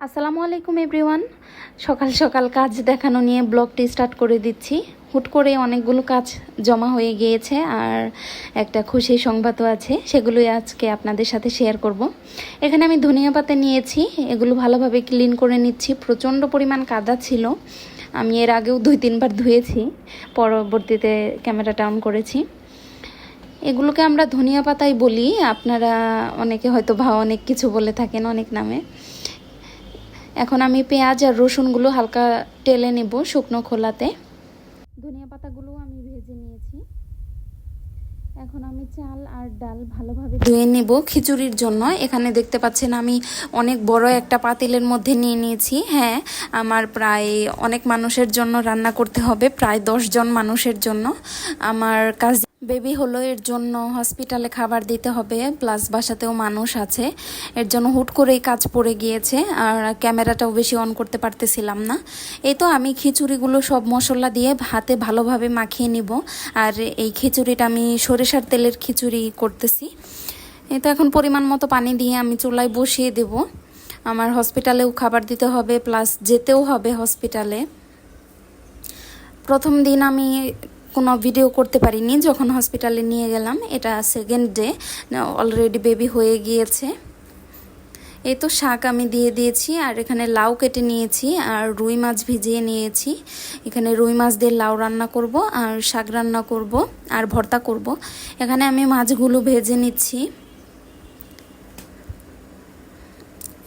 আসসালামু আলাইকুম এভরিওয়ান। সকাল সকাল কাজ দেখানো নিয়ে ব্লগটি স্টার্ট করে দিচ্ছি। হুট করে অনেকগুলো কাজ জমা হয়ে গিয়েছে আর একটা খুশির সংবাদও আছে, সেগুলোই আজকে আপনাদের সাথে শেয়ার করব। এখানে আমি ধনিয়া পাতা নিয়েছি, এগুলো ভালোভাবে ক্লিন করে নিচ্ছি। প্রচণ্ড পরিমাণ কাদা ছিল, আমি এর আগেও 2-3 বার ধুয়েছি, পরবর্তীতে ক্যামেরাটা অন করেছি। এগুলোকে আমরা ধনিয়া পাতাই বলি, আপনারা অনেকে হয়তো অনেক কিছু বলে থাকেন, অনেক নামে। এখন আমি পেঁয়াজ আর রসুনগুলো হালকা টেলে নেব শুকনো খোলাতে। ধনিয়া পাতাগুলো আমি ভেজে নিয়েছি। এখন আমি চাল আর ডাল ভালোভাবে ধুয়ে নেব খিচুড়ির জন্য। এখানে দেখতে পাচ্ছেন আমি অনেক বড় একটা পাতিলের মধ্যে নিয়ে নিয়েছি। হ্যাঁ, আমার প্রায় অনেক মানুষের জন্য রান্না করতে হবে, প্রায় 10 জন মানুষের জন্য। আমার কাজ বেবি হলো, এর জন্য হসপিটালে খাবার দিতে হবে, প্লাস বাসাতেও মানুষ আছে। এর জন্য হুট করেই কাজ পড়ে গিয়েছে আর ক্যামেরাটাও বেশি অন করতে পারতেছিলাম না। এই তো আমি খিচুড়িগুলো সব মশলা দিয়ে হাতে ভালোভাবে মাখিয়ে নিব। আর এই খিচুড়িটা আমি সরিষার তেলের খিচুড়ি করতেছি। এই তো এখন পরিমাণ মতো পানি দিয়ে আমি চুলায় বসিয়ে দেব। আমার হসপিটালেও খাবার দিতে হবে, প্লাস যেতেও হবে হসপিটালে। প্রথম দিন আমি কোনো ভিডিও করতে পারিনি যখন হসপিটালে নিয়ে গেলাম। এটা সেকেন্ড ডে, অলরেডি বেবি হয়ে গিয়েছে। এই তো শাক আমি দিয়ে দিয়েছি আর এখানে লাউ কেটে নিয়েছি আর রুই মাছ ভিজিয়ে নিয়েছি। এখানে রুই মাছ দিয়ে লাউ রান্না করব আর শাক রান্না করব আর ভর্তা করব। এখানে আমি মাছগুলো ভেজে নিচ্ছি।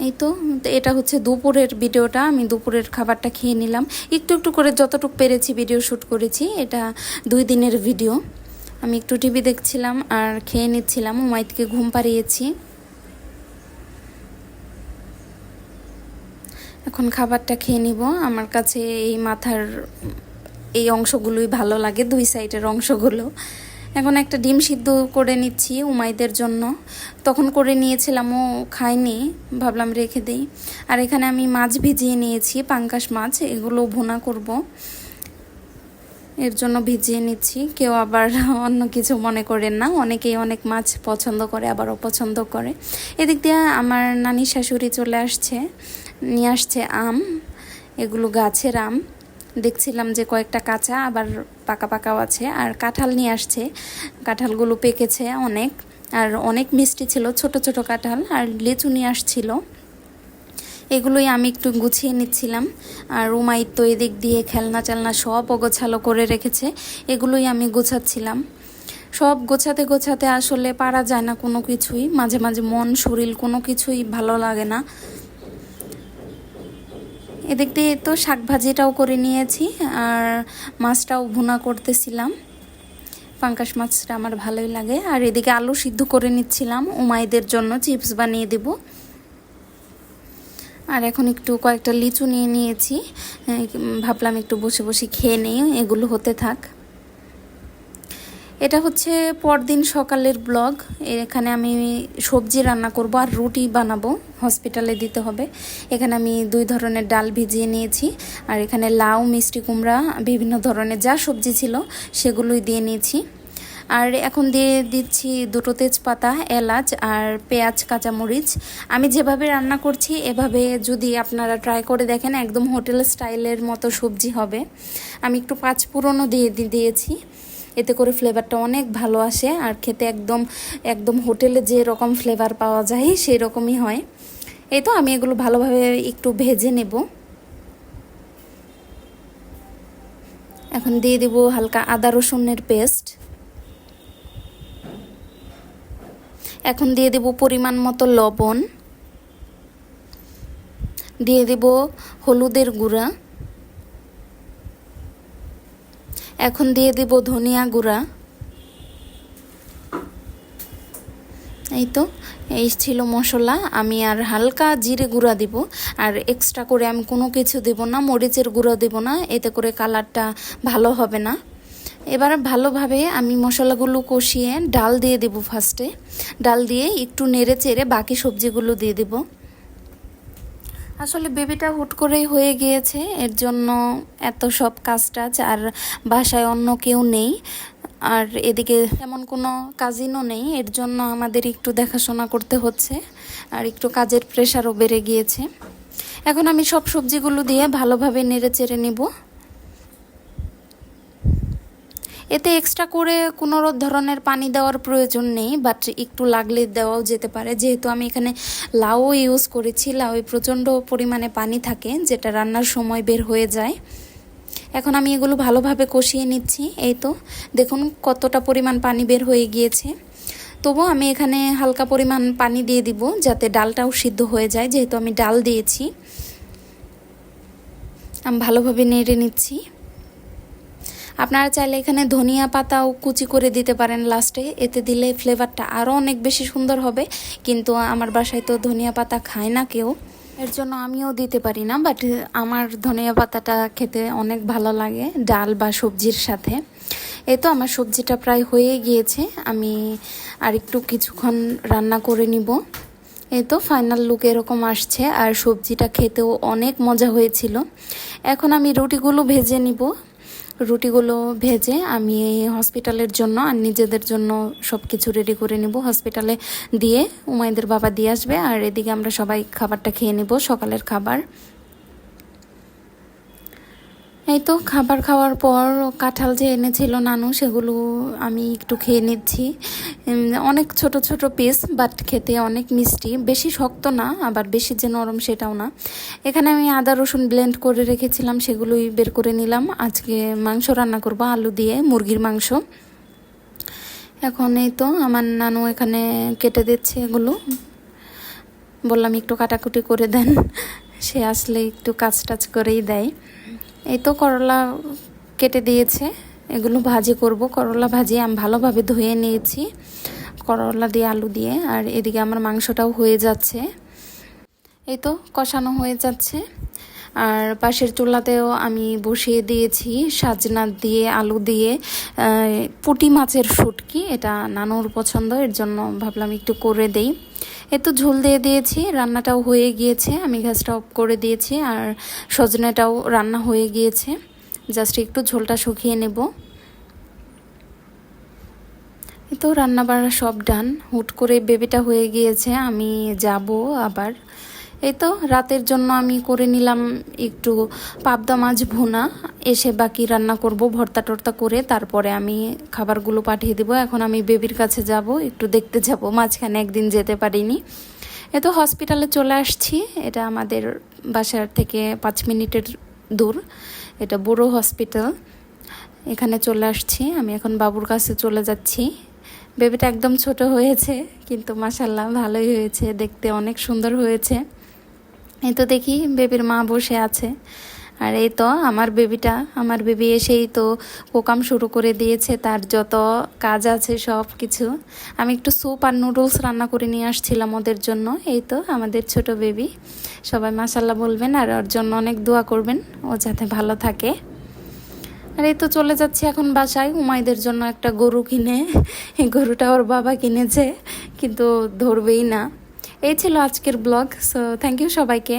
এই তো এটা হচ্ছে দুপুরের ভিডিওটা, আমি দুপুরের খাবারটা খেয়ে নিলাম। একটু একটু করে যতটুকু পেরেছি ভিডিও শ্যুট করেছি। এটা 2 দিনের ভিডিও। আমি একটু টিভি দেখছিলাম আর খেয়ে নিচ্ছিলাম। উমাইদকে ঘুম পাড়িয়েছি। এখন খাবারটা খেয়ে নিব। আমার কাছে এই মাথার এই অংশগুলোই ভালো লাগে, 2 সাইডের অংশগুলো। এখন একটা ডিম সিদ্ধ করে নিচ্ছি উমাইদের জন্য। তখন করে নিয়েছিলাম, ও খায়নি, ভাবলাম রেখে দেই। আর এখানে আমি মাছ ভিজিয়ে নিয়েছি, পাঙ্গাস মাছ, এগুলো ভুনা করব, এর জন্য ভিজিয়ে নিচ্ছি। কেউ আবার অন্য কিছু মনে করেন না, অনেকেই অনেক মাছ পছন্দ করে, আবার অপছন্দ করে। এদিক দিয়ে আমার নানি শাশুড়ি চলে আসছে, নিয়ে আসছে আম। এগুলো গাছের আম, দেখছিলাম যে কয়েকটা কাঁচা আবার পাকা পাকাও আছে। আর কাঁঠাল নিয়ে আসছে, কাঁঠালগুলো পেকেছে অনেক আর অনেক মিষ্টি ছিল, ছোট ছোট কাঁঠাল। আর লিচু নিয়ে আসছিল, এগুলোই আমি একটু গুছিয়ে নিচ্ছিলাম। আর উমাইদ তো এদিক দিয়ে খেলনা চালনা সব অগোছালো করে রেখেছে, এগুলোই আমি গোছাচ্ছিলাম। সব গোছাতে গোছাতে আসলে পারা যায় না কোনো কিছুই, মাঝে মাঝে মন শরীর কোনো কিছুই ভালো লাগে না। এদিক দিয়ে তো শাক ভাজিটাও করে নিয়েছি আর মাছটাও ভুনা করতেছিলাম। পাঙ্গাস মাছটা আমার ভালোই লাগে। আর এদিকে আলু সিদ্ধ করে নিচ্ছিলাম, উমাইদের জন্য চিপস বানিয়ে দেব। আর এখন একটু কয়েকটা লিচু নিয়ে নিয়েছি, ভাবলাম একটু বসে বসে খেয়ে নেই, এগুলো হতে থাক। এটা হচ্ছে পরদিন সকালের ব্লগ। এখানে আমি সবজি রান্না করব আর রুটি বানাবো, হসপিটালে দিতে হবে। এখানে আমি 2 ধরনের ডাল ভিজিয়ে নিয়েছি আর এখানে লাউ, মিষ্টি কুমড়া, বিভিন্ন ধরনের যা সবজি ছিল সেগুলোই দিয়ে নিয়েছি। আর এখন দিয়ে দিচ্ছি 2টো তেজপাতা, এলাচ আর পেঁয়াজ, কাঁচামরিচ। আমি যেভাবে রান্না করছি এভাবে যদি আপনারা ট্রাই করে দেখেন, একদম হোটেল স্টাইলের মতো সবজি হবে। আমি একটু 5 ফোড়নও দিয়েছি, এতে করে ফ্লেভারটা অনেক ভালো আসে আর খেতে একদম একদম হোটেলে যে রকম ফ্লেভার পাওয়া যায় সেই রকমই হয়। এই তো আমি এগুলো ভালোভাবে একটু ভেজে নেব। এখন দিয়ে দেব হালকা আদা রসুনের পেস্ট। এখন দিয়ে দেব পরিমাণ মতো লবণ, দিয়ে দেব হলুদের গুঁড়া, এখন দিয়ে দেব ধনিয়া গুঁড়া। এই তো এই ছিল মশলা। আমি আর হালকা জিরে গুঁড়া দিব, আর এক্সট্রা করে আমি কোনো কিছু দেব না, মরিচের গুঁড়ো দেব না, এতে করে কালারটা ভালো হবে না। এবার ভালোভাবে আমি মশলাগুলো কষিয়ে ডাল দিয়ে দেব ফার্স্টে। ডাল দিয়ে একটু নেড়ে চেড়ে বাকি সবজিগুলো দিয়ে দেব। আসলে বেবিটা হুট করেই হয়ে গিয়েছে, এর জন্য এত সব কাজ টাজ, আর বাসায় অন্য কেউ নেই, আর এদিকে তেমন কোনো কাজিনও নেই, এর জন্য আমাদের একটু দেখাশোনা করতে হচ্ছে আর একটু কাজের প্রেশারও বেড়ে গিয়েছে। এখন আমি সব সবজিগুলো দিয়ে ভালোভাবে নেড়ে চেড়ে নেব। এতে এক্সট্রা করে কোনো ধরনের পানি দেওয়ার প্রয়োজন নেই, বাট একটু লাগলে দেওয়াও যেতে পারে। যেহেতু আমি এখানে লাউ ইউজ করেছি, লাউয়ে প্রচণ্ড পরিমাণে পানি থাকে, যেটা রান্নার সময় বের হয়ে যায়। এখন আমি এগুলো ভালোভাবে কষিয়ে নিচ্ছি। এই তো দেখুন কতটা পরিমাণ পানি বের হয়ে গিয়েছে। তবু আমি এখানে হালকা পরিমাণ পানি দিয়ে দিব, যাতে ডালটাও সিদ্ধ হয়ে যায়, যেহেতু আমি ডাল দিয়েছি। আমি ভালোভাবে নেড়ে নিচ্ছি। আপনারা চাইলে এখানে ধনিয়া পাতাও কুচি করে দিতে পারেন লাস্টে, এতে দিলে ফ্লেভারটা আরও অনেক বেশি সুন্দর হবে। কিন্তু আমার বাসায় তো ধনিয়া পাতা খায় না কেউ, এর জন্য আমিও দিতে পারি না। বাট আমার ধনিয়া পাতাটা খেতে অনেক ভালো লাগে ডাল বা সবজির সাথে। এই তো আমার সবজিটা প্রায় হয়ে গিয়েছে, আমি আর একটু কিছুক্ষণ রান্না করে নিব। এই তো ফাইনাল লুক এরকম আসছে, আর সবজিটা খেতেও অনেক মজা হয়েছিল। এখন আমি রুটিগুলো ভেজে নিব। রুটিগুলো ভেজে আমি হসপিটালের জন্য আর নিজেদের জন্য সব কিছু রেডি করে নিব। হসপিটালে দিয়ে উমাইদের বাবা দিয়ে আসবে, আর এদিকে আমরা সবাই খাবারটা খেয়ে নিব, সকালের খাবার। এই তো খাবার খাওয়ার পর কাঁঠাল যে এনেছিল নানু, সেগুলো আমি একটু খেয়ে নিচ্ছি। অনেক ছোট ছোট পিস, বাট খেতে অনেক মিষ্টি, বেশি শক্ত না আবার বেশি যে নরম সেটাও না। এখানে আমি আদা রসুন ব্লেন্ড করে রেখেছিলাম, সেগুলোই বের করে নিলাম। আজকে মাংস রান্না করব আলু দিয়ে, মুরগির মাংস। এখন এই তো আমার নানু এখানে কেটে দিচ্ছে এগুলো, বললাম একটু কাটাকুটি করে দেন, সে আসলে একটু কাজ টাজ করেই দেয়। এই তো করলা কেটে দিয়েছে, এগুলো ভাজি করব। করলা ভাজি আমি ভালোভাবে ধুয়ে নিয়েছি, করলা দিয়ে আলু দিয়ে। আর এদিকে আমার মাংসটাও হয়ে যাচ্ছে, এই তো কষানো হয়ে যাচ্ছে। আর পাশের চুলাতেও আমি বসিয়ে দিয়েছি সাজনা দিয়ে আলু দিয়ে পুঁটি মাছের শুটকি, এটা নানুর পছন্দ, এর জন্য ভাবলাম একটু করে দেই। তো ঝোল দিয়ে দিয়েছি, রান্নাটাও হয়ে গিয়েছে, আমি গ্যাসটা অফ করে দিয়েছি। আর সজনেটাও রান্না হয়ে গিয়েছে, জাস্ট একটু ঝোলটা শুকিয়ে নেব। তো রান্না বান্না সব ডান। হুট করে বেবিটা হয়ে গিয়েছে, আমি যাব আবার। এই তো রাতের জন্য আমি করে নিলাম একটু পাবদা মাছ ভুনা, এসে বাকি রান্না করব ভর্তা টর্তা করে, তারপরে আমি খাবারগুলো পাঠিয়ে দেবো। এখন আমি বেবির কাছে যাব, একটু দেখতে যাব, মাঝখানে একদিন যেতে পারিনি। তো হসপিটালে চলে আসছি, এটা আমাদের বাসার থেকে 5 মিনিটের দূর, এটা বুড়ো হসপিটাল। এখানে চলে আসছি, আমি এখন বাবুর কাছে চলে যাচ্ছি। বেবিটা একদম ছোট হয়েছে, কিন্তু মাশাল্লাহ ভালোই হয়েছে, দেখতে অনেক সুন্দর হয়েছে। এই তো দেখি বেবির মা বসে আছে, আর এই তো আমার বেবি এসেই তো কোকাম শুরু করে দিয়েছে, তার যত কাজ আছে সব কিছু। আমি একটু স্যুপ আর নুডলস রান্না করে নিয়ে আসছিলাম ওদের জন্য। এই তো আমাদের ছোট বেবি, সবাই মাশাল্লাহ বলবেন আর ওর জন্য অনেক দোয়া করবেন, ও যাতে ভালো থাকে। আর এই তো চলে যাচ্ছি এখন বাসায়, উমাইদের জন্য একটা গরু কিনে, এই গরুটা ওর বাবা কিনেছে, কিন্তু ধরবেই না। এই ছিল আজকের ব্লগ। সো থ্যাংক ইউ সবাইকে।